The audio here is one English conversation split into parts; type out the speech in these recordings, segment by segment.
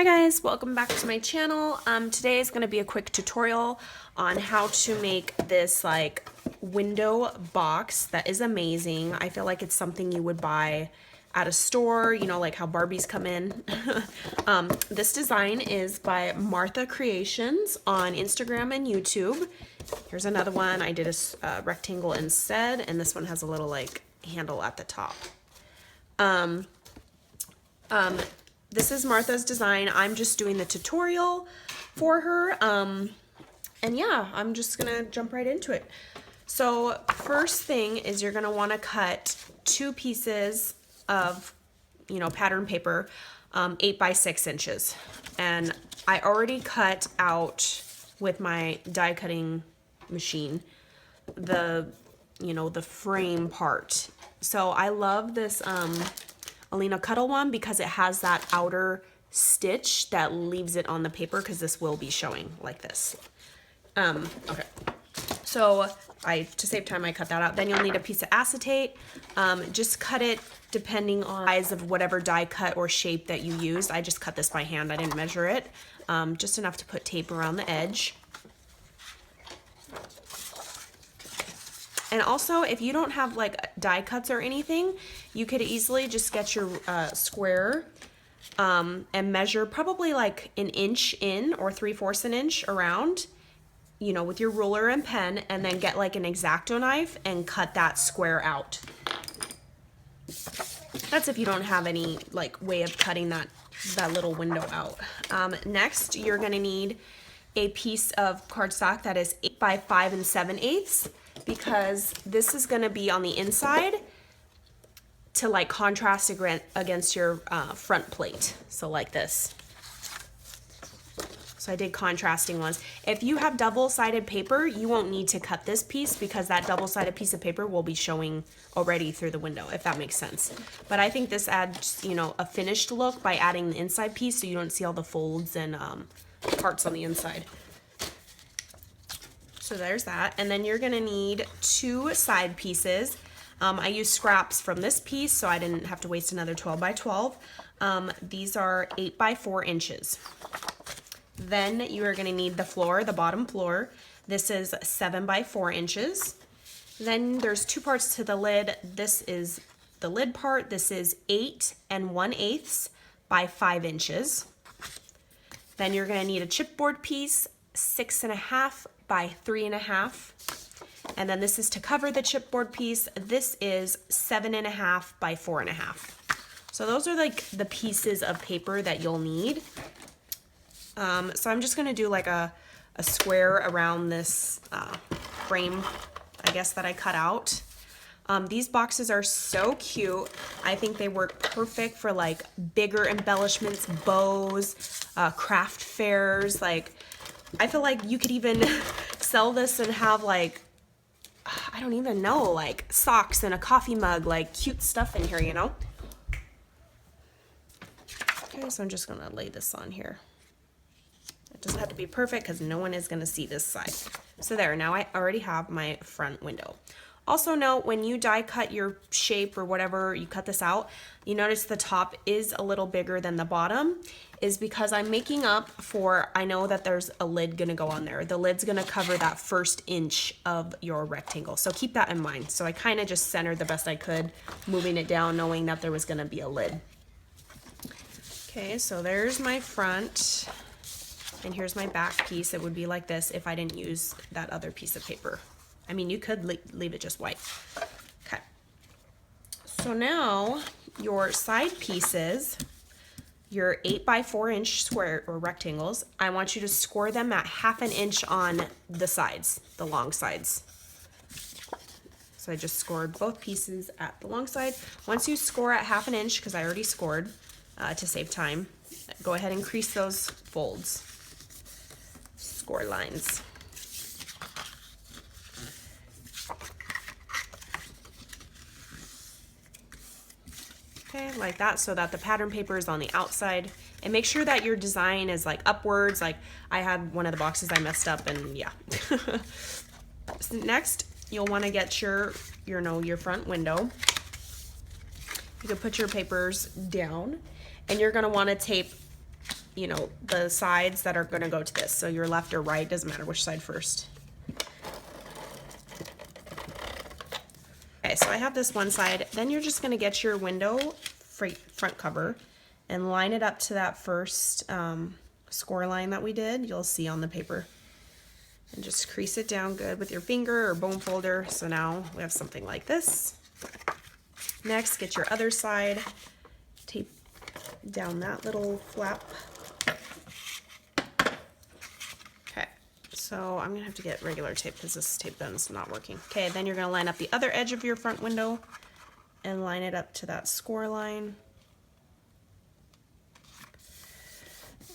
Hi guys, welcome back to my channel. Today is going to be a quick tutorial on how to make this like window box that is amazing. I feel like it's something you would buy at a store, you know, like how Barbies come in. This design is by Marthacreations on Instagram and YouTube. Here's another one. I did a rectangle instead, and this one has a little like handle at the top. This is Martha's design. I'm just doing the tutorial for her. And yeah, I'm just gonna jump right into it. So first thing is you're gonna wanna cut 2 pieces of, you know, pattern paper, 8 by 6 inches. And I already cut out with my die cutting machine, the frame part. So I love this, Alina Cuddle one because it has that outer stitch that leaves it on the paper because this will be showing like this. Okay, so to save time, I cut that out. Then you'll need a piece of acetate. Just cut it depending on the size of whatever die cut or shape that you used. I just cut this by hand. I didn't measure it. Just enough to put tape around the edge. And also, if you don't have like die cuts or anything, you could easily just get your square and measure probably like 1 inch in or 3/4 an inch around, you know, with your ruler and pen, and then get like an X-Acto knife and cut that square out. That's if you don't have any like way of cutting that little window out. Next, you're gonna need a piece of cardstock that is 8 by 5 7/8. Because this is going to be on the inside to like contrast against your front plate. So like this. So I did contrasting ones. If you have double-sided paper, you won't need to cut this piece because that double-sided piece of paper will be showing already through the window, if that makes sense. But I think this adds, you know, a finished look by adding the inside piece so you don't see all the folds and parts on the inside. So there's that. And then you're gonna need 2 side pieces. I used scraps from this piece, so I didn't have to waste another 12 by 12. These are 8 by 4 inches. Then you are gonna need the floor, the bottom floor. This is 7 by 4 inches. Then there's 2 parts to the lid. This is the lid part. This is 8 1/8 by 5 inches. Then you're gonna need a chipboard piece, 6 1/2 by 3 1/2, and then this is to cover the chipboard piece. This is 7 1/2 by 4 1/2. So those are like the pieces of paper that you'll need. So I'm just gonna do like a square around this frame, I guess, that I cut out. These boxes are so cute. I think they work perfect for like bigger embellishments, bows, craft fairs. Like, I feel like you could even sell this and have like, I don't even know, like socks and a coffee mug, like cute stuff in here, you know? Okay, so I'm just gonna lay this on here. It doesn't have to be perfect because no one is gonna see this side. So there, now I already have my front window. Also note, when you die cut your shape or whatever, you cut this out, you notice the top is a little bigger than the bottom, is because I'm making up for, I know that there's a lid gonna go on there. The lid's gonna cover that first inch of your rectangle. So keep that in mind. So I kind of just centered the best I could, moving it down, knowing that there was gonna be a lid. Okay, so there's my front, and here's my back piece. It would be like this if I didn't use that other piece of paper. I mean, you could leave it just white. Okay. So now your side pieces, your 8 by 4 inch square or rectangles, I want you to score them at 1/2 inch on the sides, the long sides. So I just scored both pieces at the long side. Once you score at 1/2 inch, because I already scored to save time, go ahead and crease those folds, score lines. Okay, like that, so that the pattern paper is on the outside. And make sure that your design is like upwards. Like I had one of the boxes I messed up, and yeah. So next, you'll want to get your front window. You can put your papers down, and you're going to want to tape you know, the sides that are going to go to this. So your left or right, doesn't matter which side first. Okay, so I have this one side. Then you're just going to get your window front cover and line it up to that first score line that we did. You'll see on the paper. And just crease it down good with your finger or bone folder. So now we have something like this. Next, get your other side. Tape down that little flap. Okay, so I'm gonna have to get regular tape because this tape gun's not working. Okay, then you're gonna line up the other edge of your front window and line it up to that score line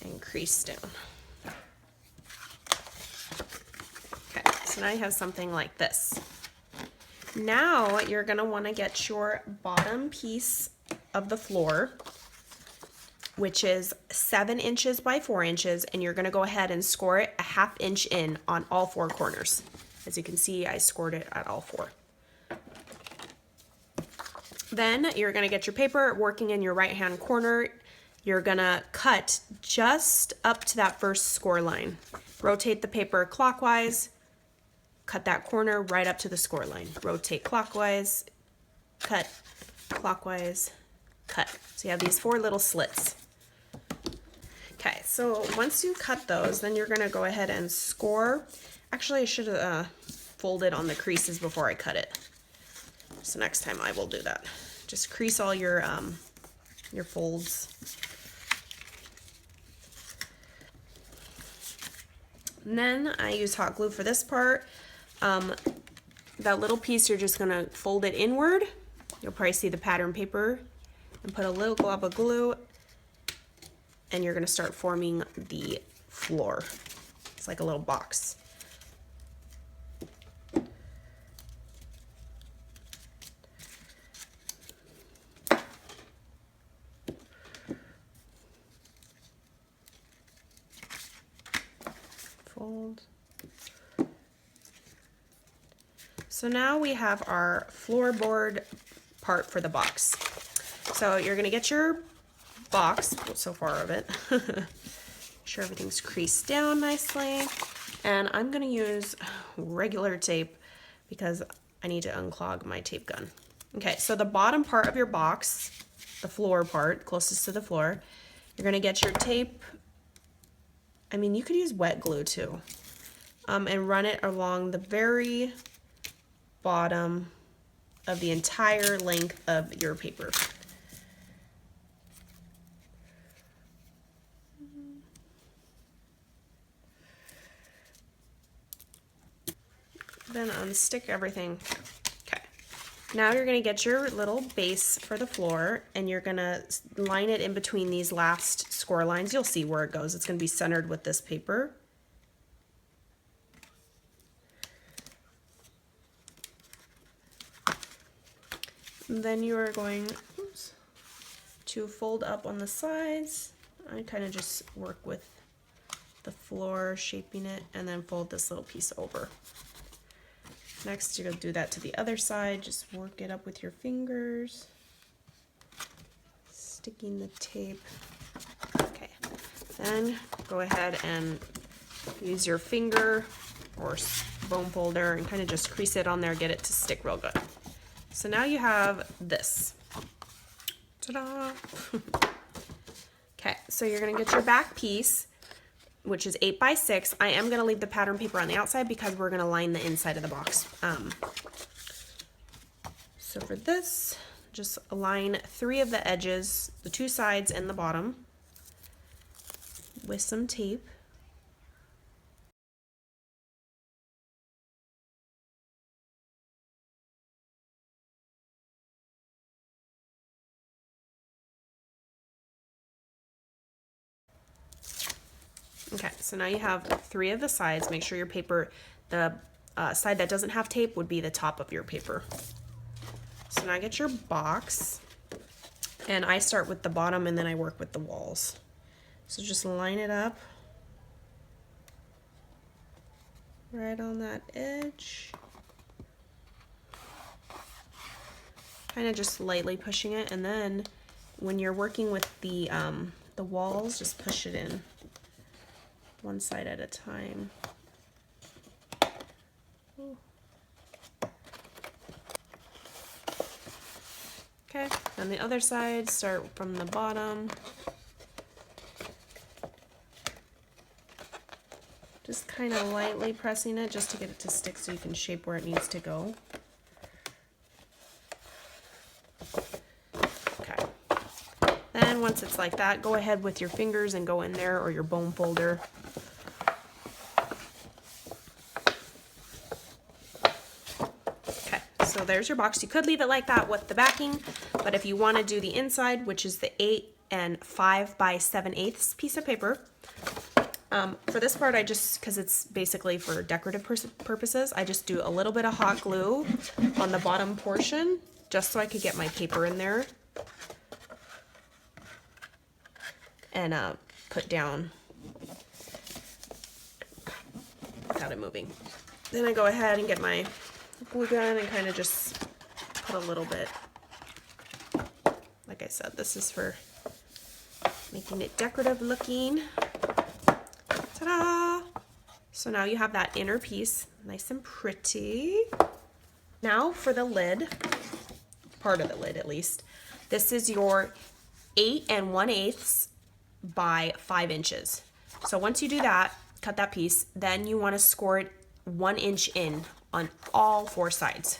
and crease down. Okay, so now you have something like this. Now you're gonna wanna get your bottom piece of the floor, which is 7 inches by 4 inches, and you're gonna go ahead and score it a 1/2 inch in on all 4 corners. As you can see, I scored it at all 4. Then you're gonna get your paper, working in your right-hand corner. You're gonna cut just up to that first score line. Rotate the paper clockwise, cut that corner right up to the score line. Rotate clockwise, cut, clockwise, cut. So you have these 4 little slits. Okay, so once you cut those, then you're gonna go ahead and score. Actually, I should have folded on the creases before I cut it. So next time I will do that. Just crease all your folds. And then I use hot glue for this part. That little piece, you're just gonna fold it inward. You'll probably see the pattern paper, and put a little glob of glue, and you're gonna start forming the floor. It's like a little box. Fold. So now we have our floorboard part for the box. So you're gonna get your box, so far of it, make sure everything's creased down nicely. And I'm gonna use regular tape because I need to unclog my tape gun. Okay, so the bottom part of your box, the floor part, closest to the floor, you're gonna get your tape. I mean, you could use wet glue too, and run it along the very bottom of the entire length of your paper. Then unstick everything. Okay. Now you're gonna get your little base for the floor, and you're gonna line it in between these last score lines. You'll see where it goes. It's gonna be centered with this paper. And then you are going to fold up on the sides. I kind of just work with the floor, shaping it, and then fold this little piece over. Next, you're gonna do that to the other side. Just work it up with your fingers, sticking the tape. Okay, then go ahead and use your finger or bone folder and kind of just crease it on there, get it to stick real good. So now you have this. Ta-da! Okay, so you're gonna get your back piece, which is 8 by 6. I am gonna leave the pattern paper on the outside because we're gonna line the inside of the box. So for this, just align 3 of the edges, the 2 sides and the bottom, with some tape. Okay, so now you have 3 of the sides. Make sure your paper, the side that doesn't have tape would be the top of your paper. So now get your box, and I start with the bottom and then I work with the walls. So just line it up right on that edge. Kind of just lightly pushing it, and then when you're working with the the walls, just push it in one side at a time. Ooh. Okay, and the other side, start from the bottom. Just kind of lightly pressing it just to get it to stick so you can shape where it needs to go. Okay. Then once it's like that, go ahead with your fingers and go in there, or your bone folder. Okay, so there's your box. You could leave it like that with the backing, but if you want to do the inside, which is the 8 5 by 7/8 piece of paper, for this part, I just, because it's basically for decorative purposes, I just do a little bit of hot glue on the bottom portion, just so I could get my paper in there and put down without it moving. Then I go ahead and get my glue gun and kind of just put a little bit. Like I said, this is for making it decorative looking. Ta-da! So now you have that inner piece, nice and pretty. Now for the lid, part of the lid at least. This is your 8 1/8 by 5 inches. So once you do that, cut that piece, then you want to score it 1 inch in on all 4 sides.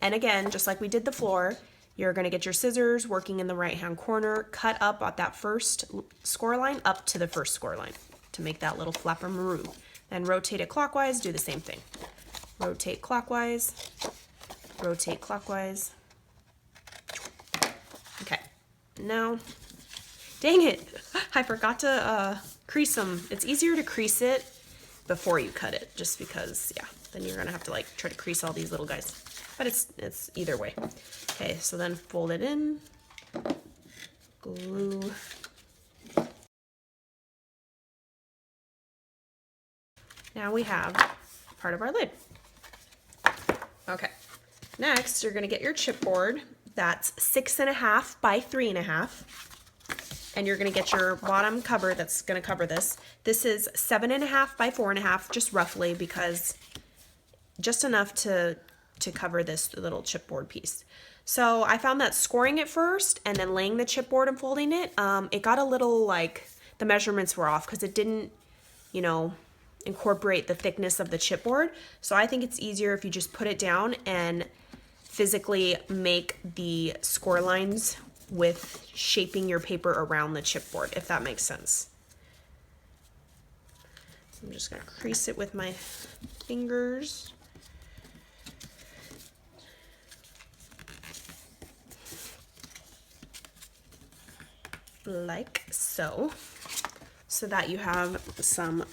And again, just like we did the floor, you're going to get your scissors working in the right hand corner, cut up at that first score line up to the first score line to make that little flapper-maroo. Then rotate it clockwise, do the same thing. Rotate clockwise, rotate clockwise. Okay, now, dang it, I forgot to crease them. It's easier to crease it before you cut it, just because, yeah, then you're gonna have to like try to crease all these little guys. But it's either way. Okay, so then fold it in, glue. Now we have part of our lid. Okay, next you're gonna get your chipboard. That's 6.5 by 3.5. And you're gonna get your bottom cover that's gonna cover this. This is 7.5 by 4.5, just roughly, because just enough to cover this little chipboard piece. So I found that scoring it first and then laying the chipboard and folding it, it got a little like, the measurements were off because it didn't, you know, incorporate the thickness of the chipboard. So I think it's easier if you just put it down and physically make the score lines with shaping your paper around the chipboard, if that makes sense. So I'm just gonna crease it with my fingers. Like so, so that you have some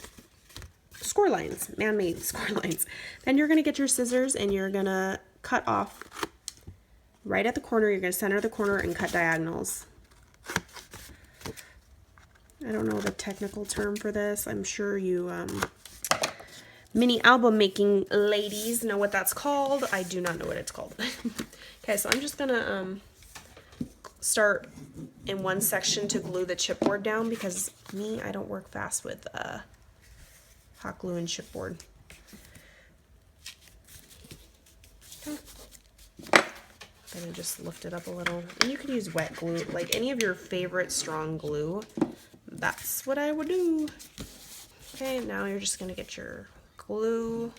score lines, man-made score lines. Then you're gonna get your scissors and you're gonna cut off right at the corner. You're gonna center the corner and cut diagonals. I don't know the technical term for this. I'm sure you mini album making ladies know what that's called. I do not know what it's called. Okay, so I'm just gonna start in one section to glue the chipboard down, because I don't work fast with hot glue and chipboard. Okay. I'm gonna just lift it up a little. And you could use wet glue, like any of your favorite strong glue. That's what I would do. Okay, now you're just gonna get your glue,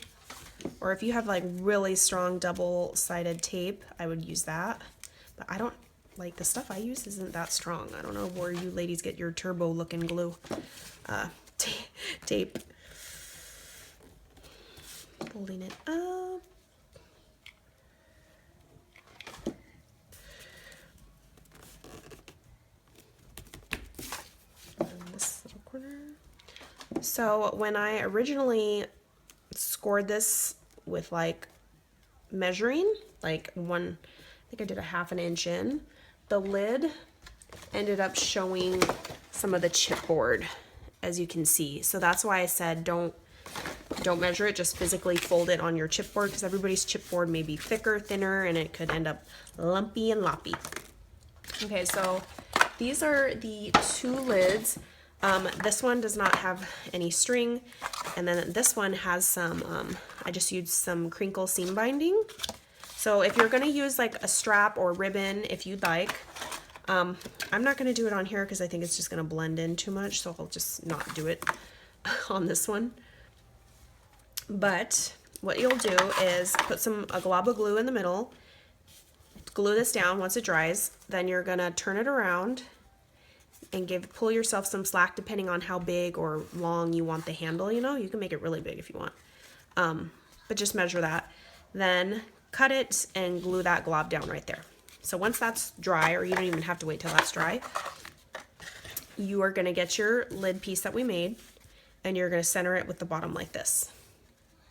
or if you have like really strong double-sided tape, I would use that. But I don't, like, the stuff I use isn't that strong. I don't know where you ladies get your turbo-looking glue. Tape. Folding it up. And this little corner. So when I originally scored this with like measuring, like I think I did a 1/2 inch in, the lid ended up showing some of the chipboard, as you can see. So that's why I said don't measure it, just physically fold it on your chipboard, because everybody's chipboard may be thicker, thinner, and it could end up lumpy and loppy. Okay, so these are the 2 lids. This one does not have any string, and then this one has some, I just used some crinkle seam binding. So if you're going to use like a strap or ribbon, if you'd like, I'm not going to do it on here because I think it's just going to blend in too much, so I'll just not do it on this one. But what you'll do is put a glob of glue in the middle, glue this down once it dries, then you're going to turn it around and pull yourself some slack depending on how big or long you want the handle, you know. You can make it really big if you want, but just measure that. Then cut it and glue that glob down right there. So once that's dry, or you don't even have to wait till that's dry, you are going to get your lid piece that we made, and you're going to center it with the bottom like this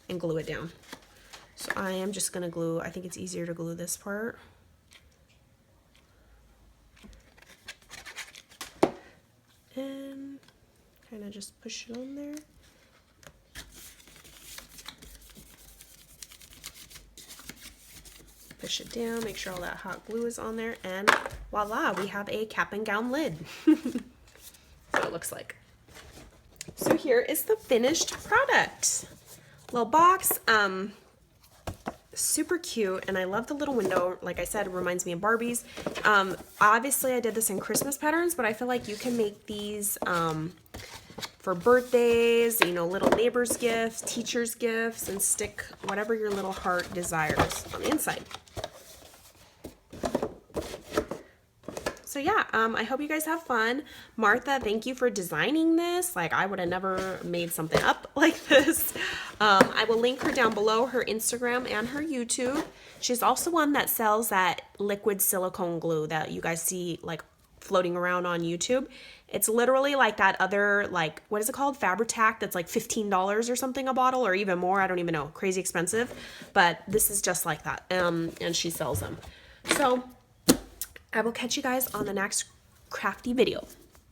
and glue it down. So I am just going to glue, I think it's easier to glue this part. And kind of just push it on there. Push it down, make sure all that hot glue is on there, and voila, we have a cap and gown lid. That's what it looks like. So here is the finished product. Little box, super cute, and I love the little window. Like I said, it reminds me of Barbie's. Obviously I did this in Christmas patterns, but I feel like you can make these for birthdays, you know, little neighbors' gifts, teachers' gifts, and stick whatever your little heart desires on the inside. So yeah, I hope you guys have fun. Martha, thank you for designing this. Like, I would have never made something up like this. I will link her down below, her Instagram and her YouTube. She's also one that sells that liquid silicone glue that you guys see like floating around on YouTube. It's literally like that other, like, what is it called? Fabri-Tac, that's like $15 or something a bottle, or even more. I don't even know. Crazy expensive. But this is just like that. And she sells them. So I will catch you guys on the next crafty video.